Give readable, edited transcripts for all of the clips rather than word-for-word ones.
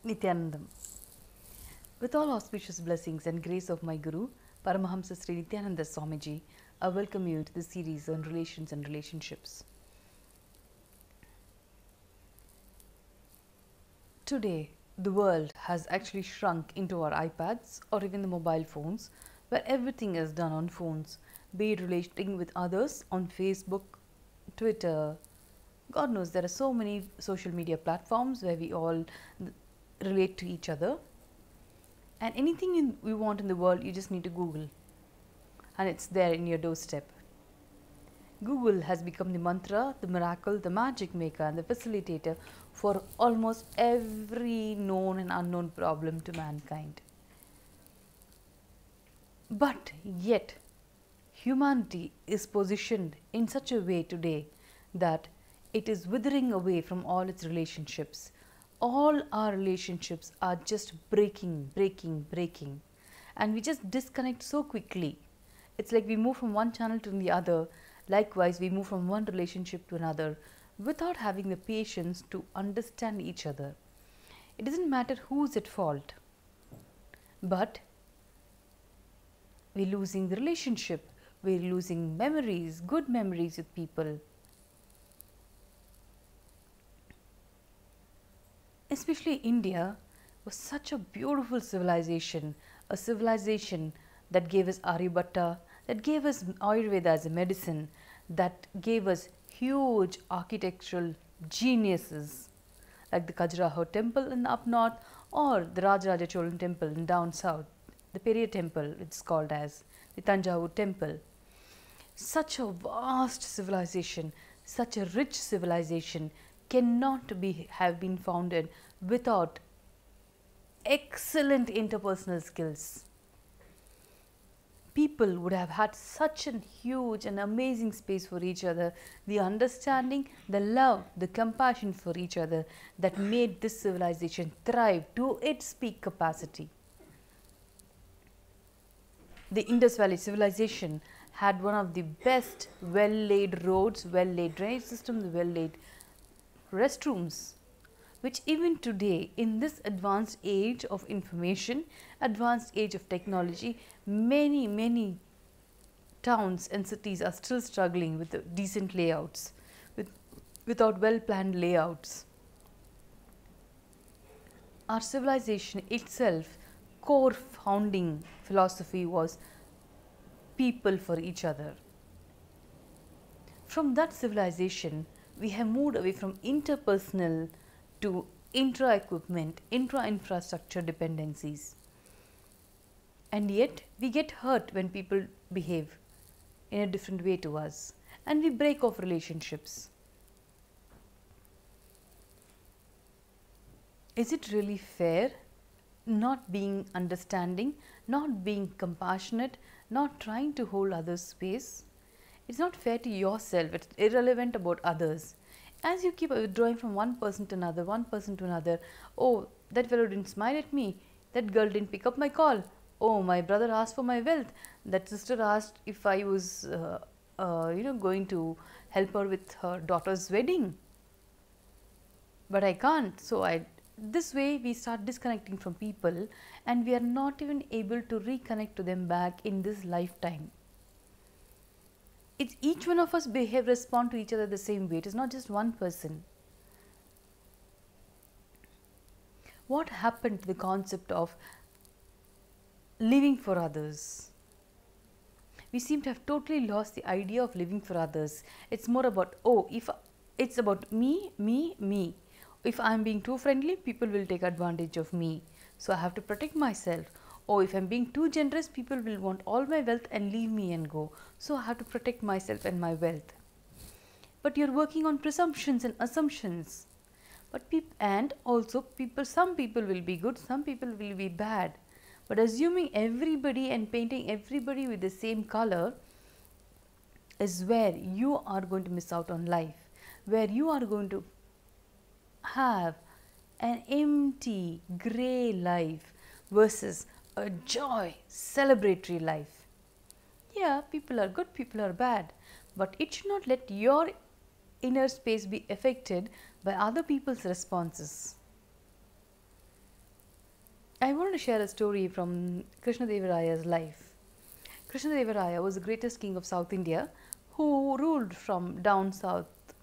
Nityanandam. With all auspicious blessings and grace of my Guru, Paramahamsa Sri Nityananda Swamiji, I welcome you to the series on relations and relationships. Today, the world has actually shrunk into our iPads or even the mobile phones, where everything is done on phones, be it relating with others on Facebook, Twitter. God knows there are so many social media platforms where we all relate to each other. And anything you want in the world, you just need to Google, and it's there in your doorstep. Google has become the mantra, the miracle, the magic maker, and the facilitator for almost every known and unknown problem to mankind. But yet, humanity is positioned in such a way today that it is withering away from all its relationships. All our relationships are just breaking, and we just disconnect so quickly. It's like we move from one channel to the other. Likewise, we move from one relationship to another without having the patience to understand each other. It doesn't matter who's at fault, but we're losing the relationship, we're losing memories, good memories with people. Especially India was such a beautiful civilization, a civilization that gave us Aryabhatta, that gave us Ayurveda as a medicine, that gave us huge architectural geniuses like the Khajuraho temple in the up north or the Rajaraja Cholan temple in down south, the Periyar temple it's called as, the Tanjavur temple. Such a vast civilization, such a rich civilization cannot have been founded without excellent interpersonal skills. People would have had such a huge and amazing space for each other, the understanding, the love, the compassion for each other that made this civilization thrive to its peak capacity. The Indus Valley civilization had one of the best well-laid roads, well-laid drainage systems, well-laid restrooms, which even today in this advanced age of information, advanced age of technology, many towns and cities are still struggling with decent layouts, without well-planned layouts. Our civilization itself, core founding philosophy was people for each other. From that civilization, we have moved away from interpersonal to intra-equipment, intra-infrastructure dependencies. And yet, we get hurt when people behave in a different way to us, and we break off relationships. Is it really fair? Not being understanding, not being compassionate, not trying to hold others' space? It's not fair to yourself, it's irrelevant about others. As you keep withdrawing from one person to another, oh, that fellow didn't smile at me, that girl didn't pick up my call, oh, my brother asked for my wealth, that sister asked if I was going to help her with her daughter's wedding, but I can't. So this way we start disconnecting from people, and we are not even able to reconnect to them back in this lifetime. It's each one of us respond to each other the same way. It is not just one person. What happened to the concept of living for others? We seem to have totally lost the idea of living for others. It's more about, oh, if it's about me. If I am being too friendly, people will take advantage of me. So I have to protect myself. Oh, if I am being too generous, people will want all my wealth and leave me and go. So I have to protect myself and my wealth. But you're working on presumptions and assumptions. Some people will be good, some people will be bad. But assuming everybody and painting everybody with the same color is where you are going to miss out on life, where you are going to have an empty, grey life versus a joy, celebratory life. Yeah, people are good, people are bad, but it should not let your inner space be affected by other people's responses. I want to share a story from Krishnadevaraya's life. Krishnadevaraya was the greatest king of South India who ruled from down south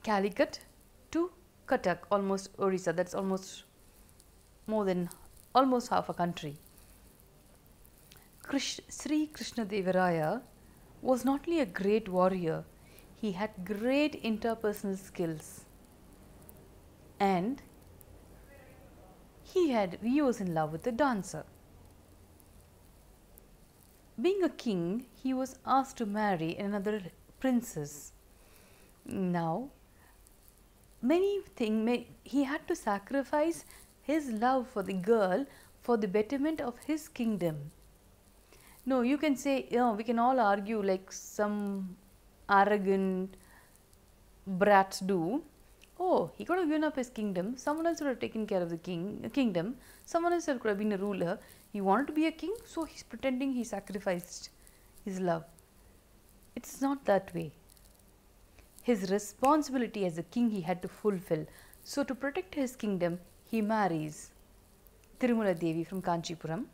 Calicut to Cuttack, almost Orissa, that's almost more than almost half a country. Sri Krishnadevaraya was not only a great warrior, he had great interpersonal skills, and he was in love with a dancer. Being a king, he was asked to marry another princess. Now, he had to sacrifice his love for the girl for the betterment of his kingdom. No, you can say, we can all argue like some arrogant brats do. Oh, he could have given up his kingdom. Someone else would have taken care of the kingdom. Someone else could have been a ruler. He wanted to be a king, so he's pretending he sacrificed his love. It's not that way. His responsibility as a king he had to fulfill. So to protect his kingdom, he marries Tirumala Devi from Kanchipuram.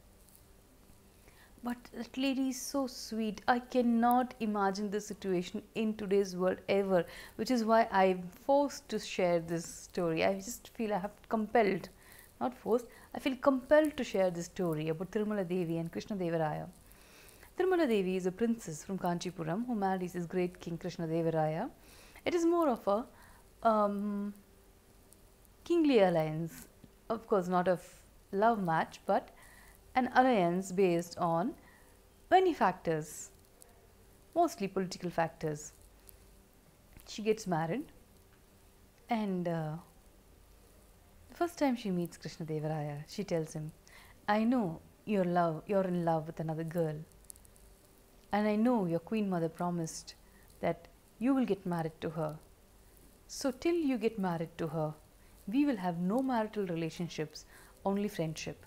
But that lady is so sweet. I cannot imagine this situation in today's world ever, which is why I'm forced to share this story. I just feel I have compelled, not forced, I feel compelled to share this story about Tirumala Devi and Krishnadevaraya. Tirumala Devi is a princess from Kanchipuram who marries his great king Krishnadevaraya. It is more of a kingly alliance, of course not a love match, but an alliance based on many factors, mostly political factors. She gets married, and the first time she meets Krishnadevaraya, she tells him, I know you're in love with another girl, and I know your queen mother promised that you will get married to her. So till you get married to her, we will have no marital relationships, only friendship.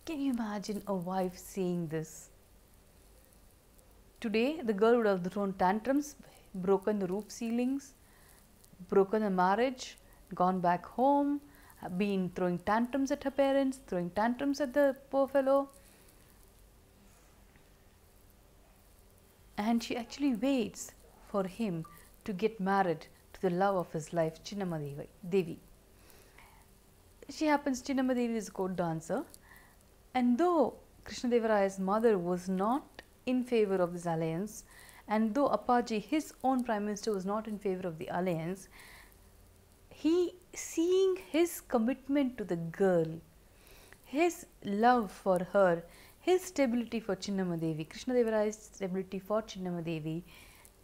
Can you imagine a wife saying this? Today, the girl would have thrown tantrums, broken the roof ceilings, broken the marriage, gone back home, been throwing tantrums at her parents, throwing tantrums at the poor fellow. And she actually waits for him to get married to the love of his life, Chinnamma Devi. Chinnamma Devi is a court dancer. And though Krishnadevaraya's mother was not in favor of this alliance, and though Appaji, his own prime minister, was not in favor of the alliance, seeing his commitment to the girl, his love for her, his stability for Chinnamma Devi, Krishnadevaraya's stability for Chinnamma Devi,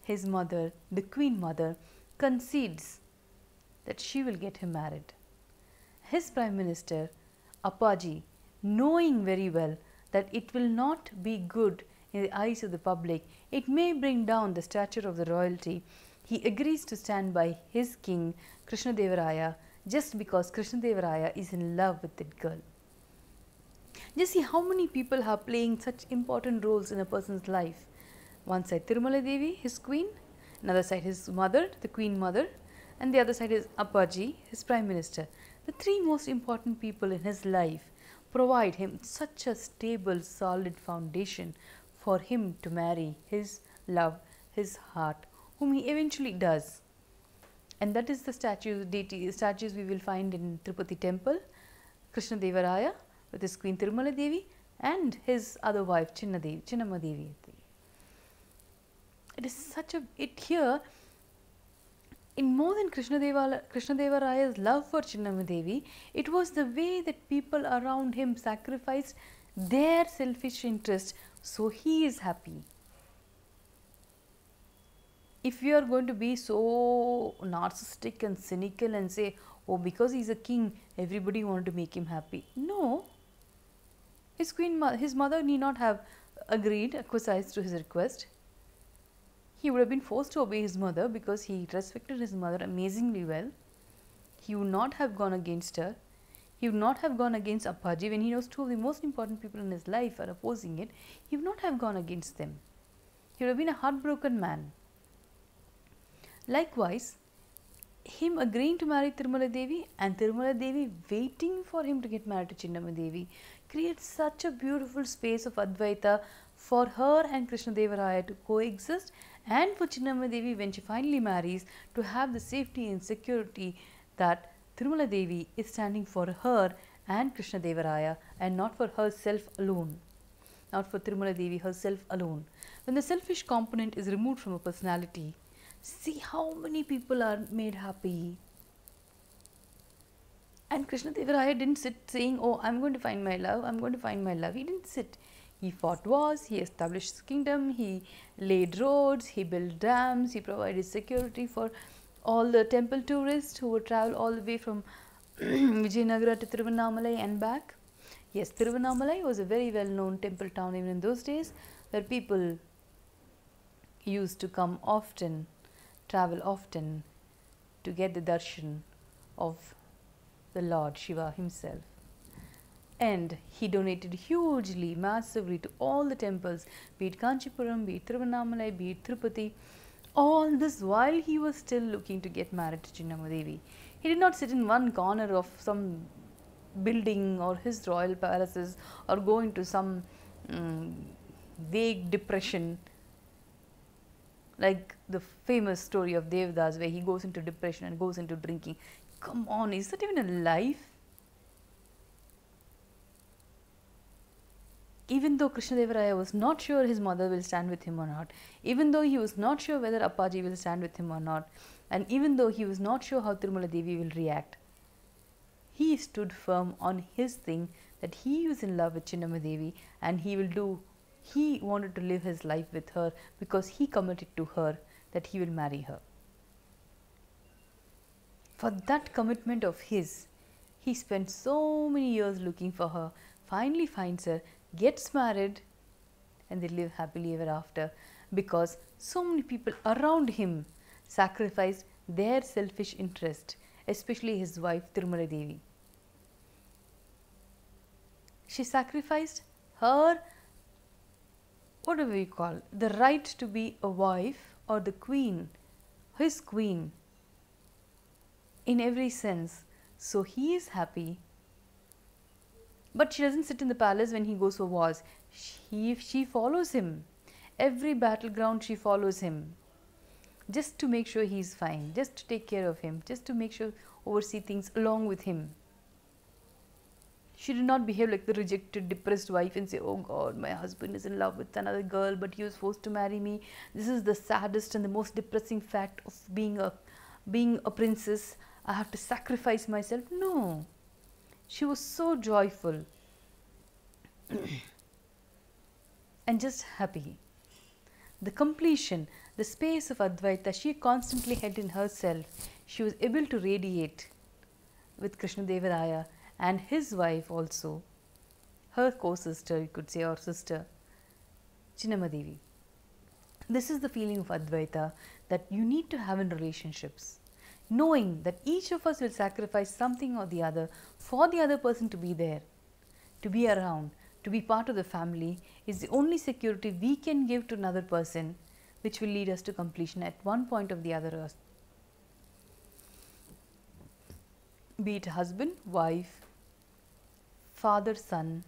his mother, the queen mother, concedes that she will get him married. His prime minister, Appaji, knowing very well that it will not be good in the eyes of the public, it may bring down the stature of the royalty, he agrees to stand by his king Krishnadevaraya just because Krishnadevaraya is in love with that girl. Just see how many people are playing such important roles in a person's life. One side Tirumala Devi, his queen, another side his mother, the queen mother, and the other side is Appaji, his prime minister. The three most important people in his life provide him such a stable, solid foundation for him to marry his love, his heart, whom he eventually does. And that is the statues we will find in Tirupati temple, Krishnadevaraya with his queen Tirumala Devi and his other wife Chinnamma Devi. It is such a, here, in more than Krishnadevaraya's love for Chinnamma Devi, it was the way that people around him sacrificed their selfish interest so he is happy. If we are going to be so narcissistic and cynical and say, oh, because he's a king, everybody wanted to make him happy. No. His mother need not have acquiesced to his request. He would have been forced to obey his mother because he respected his mother amazingly well. He would not have gone against her. He would not have gone against Appaji when he knows two of the most important people in his life are opposing it. He would not have gone against them. He would have been a heartbroken man. Likewise, him agreeing to marry Tirumala Devi and Tirumala Devi waiting for him to get married to Chinnamma Devi creates such a beautiful space of Advaita for her and Krishna Deva Raya to coexist, and for Chinnamma Devi, when she finally marries, to have the safety and security that Tirumala Devi is standing for her and Krishna Deva Raya and not for herself alone, not for Tirumala Devi herself alone. When the selfish component is removed from a personality, see how many people are made happy. And Krishna Deva Raya didn't sit saying, "Oh, I'm going to find my love, I'm going to find my love." He didn't sit. He fought wars, he established his kingdom, he laid roads, he built dams, he provided security for all the temple tourists who would travel all the way from Vijayanagara to Tiruvannamalai and back. Yes, Tiruvannamalai was a very well known temple town even in those days, where people used to come often, travel often to get the darshan of the Lord Shiva himself. And he donated hugely, massively to all the temples, be it Kanchipuram, be it Tiruvannamalai, be it Tirupati. All this while he was still looking to get married to Chinnamma Devi. He did not sit in one corner of some building or his royal palaces or go into some vague depression, like the famous story of Devdas, where he goes into depression and goes into drinking. Come on, is that even a life? Even though Krishna Deva Raya was not sure his mother will stand with him or not, even though he was not sure whether Appaji will stand with him or not, and even though he was not sure how Tirumala Devi will react, he stood firm on his thing that he was in love with Chinnamma Devi and he wanted to live his life with her because he committed to her that he will marry her. For that commitment of his, he spent so many years looking for her, finally finds her, gets married, and they live happily ever after because so many people around him sacrificed their selfish interest, especially his wife Tirumala Devi. She sacrificed her, whatever you call, the right to be a wife or the queen, his queen, in every sense. So he is happy. But she doesn't sit in the palace when he goes for wars. She follows him. Every battleground she follows him. Just to make sure he's fine. Just to take care of him. Just to make sure, oversee things along with him. She did not behave like the rejected, depressed wife and say, "Oh God, my husband is in love with another girl, but he was forced to marry me. This is the saddest and the most depressing fact of being a princess. I have to sacrifice myself." No. She was so joyful and just happy. The completion, the space of Advaita, she constantly held in herself. She was able to radiate with Krishna Deva Raya and his wife also, her co-sister, you could say, or sister, Chinnamma Devi. This is the feeling of Advaita that you need to have in relationships. Knowing that each of us will sacrifice something or the other for the other person to be there, to be around, to be part of the family, is the only security we can give to another person, which will lead us to completion at one point or the other. Be it husband, wife, father, son,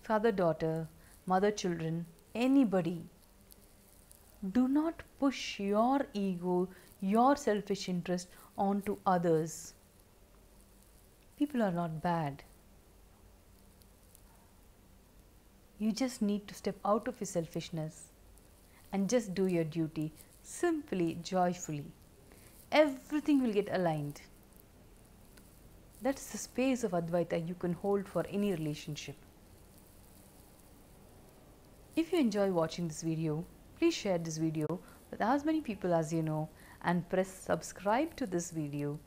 father, daughter, mother, children, anybody. Do not push your ego, your selfish interest onto others. People are not bad. You just need to step out of your selfishness and just do your duty simply, joyfully. Everything will get aligned. That's the space of Advaita you can hold for any relationship. If you enjoy watching this video, please share this video with as many people as you know and press subscribe to this video.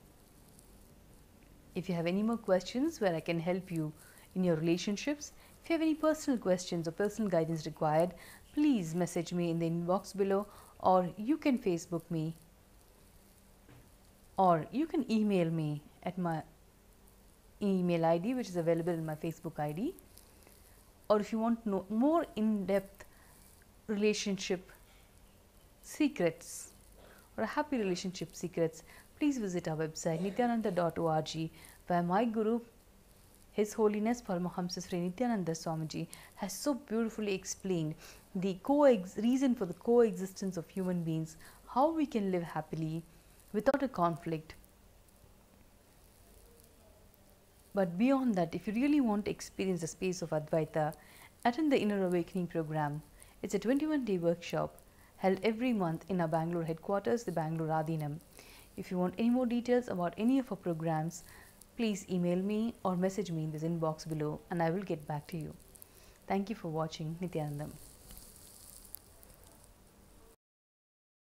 If you have any more questions where I can help you in your relationships, if you have any personal questions or personal guidance required, please message me in the inbox below, or you can Facebook me, or you can email me at my email ID, which is available in my Facebook ID. Or if you want to know more in-depth relationship secrets or happy relationship secrets, please visit our website nityananda.org, where my Guru, His Holiness Paramahamsa Sri Nityananda Swamiji, has so beautifully explained the reason for the coexistence of human beings, how we can live happily without a conflict. But beyond that, if you really want to experience the space of Advaitha, attend the Inner Awakening program. It's a 21-day workshop held every month in our Bangalore headquarters, the Bangalore Adhinam. If you want any more details about any of our programs, please email me or message me in this inbox below and I will get back to you. Thank you for watching. Nityanandam.